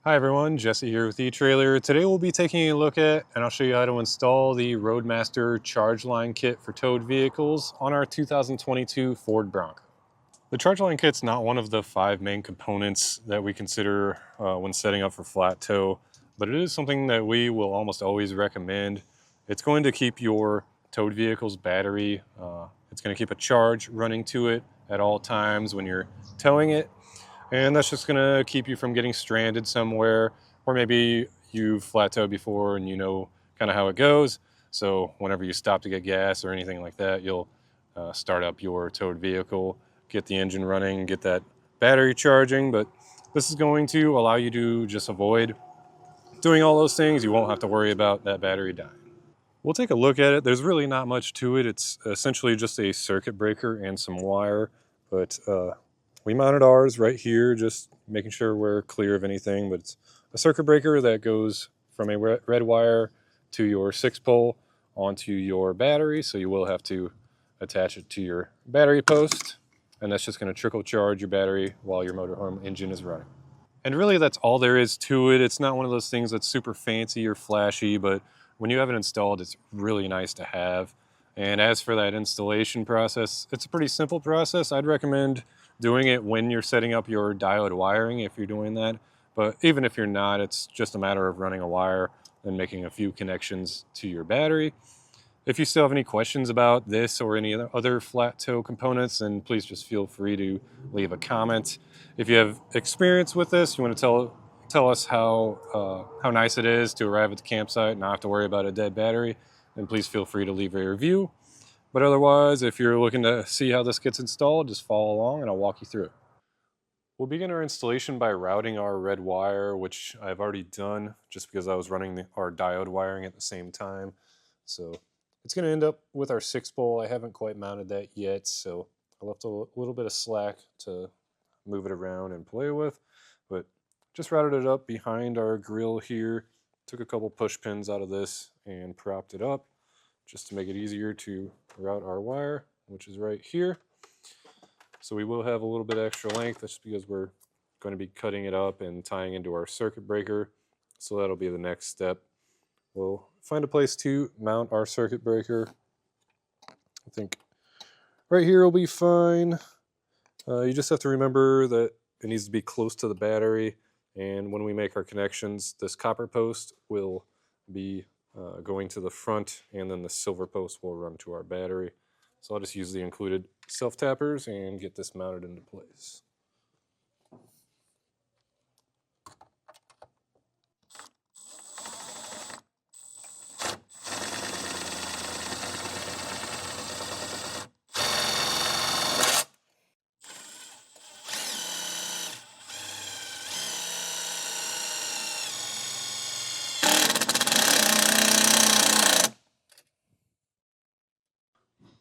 Hi everyone, Jesse here with etrailer. Today we'll be taking a look at, and I'll show you how to install the Roadmaster Charge Line Kit for towed vehicles on our 2022 Ford Bronc. The Charge Line Kit's not one of the 5 main components that we consider when setting up for flat tow, but it is something that we will almost always recommend. It's going to keep your towed vehicle's battery, it's going to keep a charge running to it at all times when you're towing it. And that's just gonna keep you from getting stranded somewhere, or maybe you've flat towed before and you know kind of how it goes. So whenever you stop to get gas or anything like that, you'll start up your towed vehicle, get the engine running, get that battery charging. But this is going to allow you to just avoid doing all those things. You won't have to worry about that battery dying. We'll take a look at it. There's really not much to it. It's essentially just a circuit breaker and some wire, but we mounted ours right here, just making sure we're clear of anything. But it's a circuit breaker that goes from a red wire to your 6-pole onto your battery. So you will have to attach it to your battery post, and that's just going to trickle charge your battery while your motorhome engine is running. And really that's all there is to it. It's not one of those things that's super fancy or flashy, but when you have it installed, it's really nice to have. And as for that installation process, it's a pretty simple process. I'd recommend doing it when you're setting up your diode wiring if you're doing that. But even if you're not, it's just a matter of running a wire and making a few connections to your battery. If you still have any questions about this or any other flat tow components, then please just feel free to leave a comment. If you have experience with this, you want to tell us how nice it is to arrive at the campsite and not have to worry about a dead battery, then please feel free to leave a review. But otherwise, if you're looking to see how this gets installed, just follow along and I'll walk you through it. We'll begin our installation by routing our red wire, which I've already done just because I was running our diode wiring at the same time. So it's going to end up with our 6-pole. I haven't quite mounted that yet, so I left a little bit of slack to move it around and play with. But just routed it up behind our grill here. Took a couple push pins out of this and propped it up just to make it easier to route our wire, which is right here. So we will have a little bit extra length. That's just because we're going to be cutting it up and tying into our circuit breaker. So that'll be the next step. We'll find a place to mount our circuit breaker. I think right here will be fine. You just have to remember that it needs to be close to the battery. And when we make our connections, this copper post will be going to the front, and then the silver post will run to our battery. So I'll just use the included self-tappers and get this mounted into place.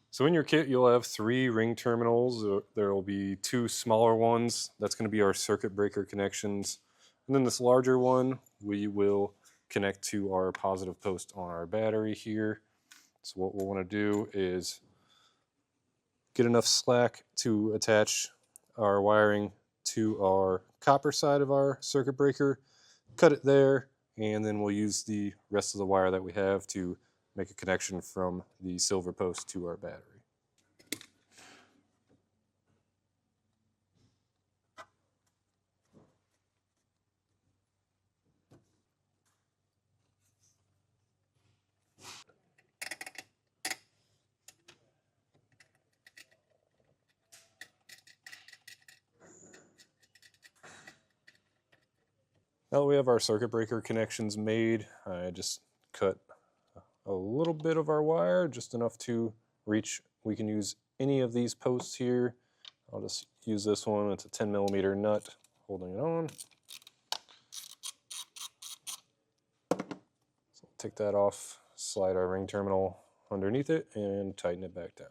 So in your kit, you'll have 3 ring terminals. There will be 2 smaller ones. That's going to be our circuit breaker connections. And then this larger one, we will connect to our positive post on our battery here. So what we'll want to do is get enough slack to attach our wiring to our copper side of our circuit breaker, cut it there, and then we'll use the rest of the wire that we have to make a connection from the silver post to our battery. Now that we have our circuit breaker connections made, I just cut a little bit of our wire, just enough to reach. We can use any of these posts here. I'll just use this one. It's a 10mm nut holding it on. So take that off, slide our ring terminal underneath it, and tighten it back down.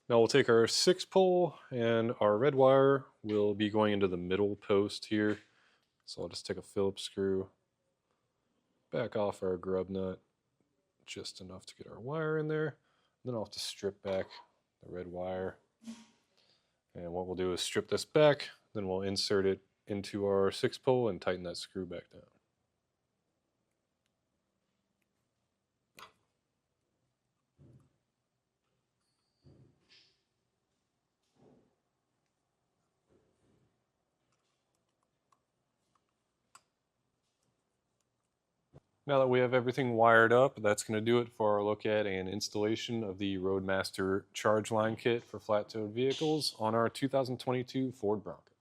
Now we'll take our 6-pole and our red wire will be going into the middle post here. So I'll just take a Phillips screw, back off our grub nut, just enough to get our wire in there. Then I'll have to strip back the red wire. And what we'll do is strip this back, then we'll insert it into our 6-pole and tighten that screw back down. Now that we have everything wired up, that's going to do it for our look at and installation of the Roadmaster Charge Line Kit for flat-toed vehicles on our 2022 Ford Bronco.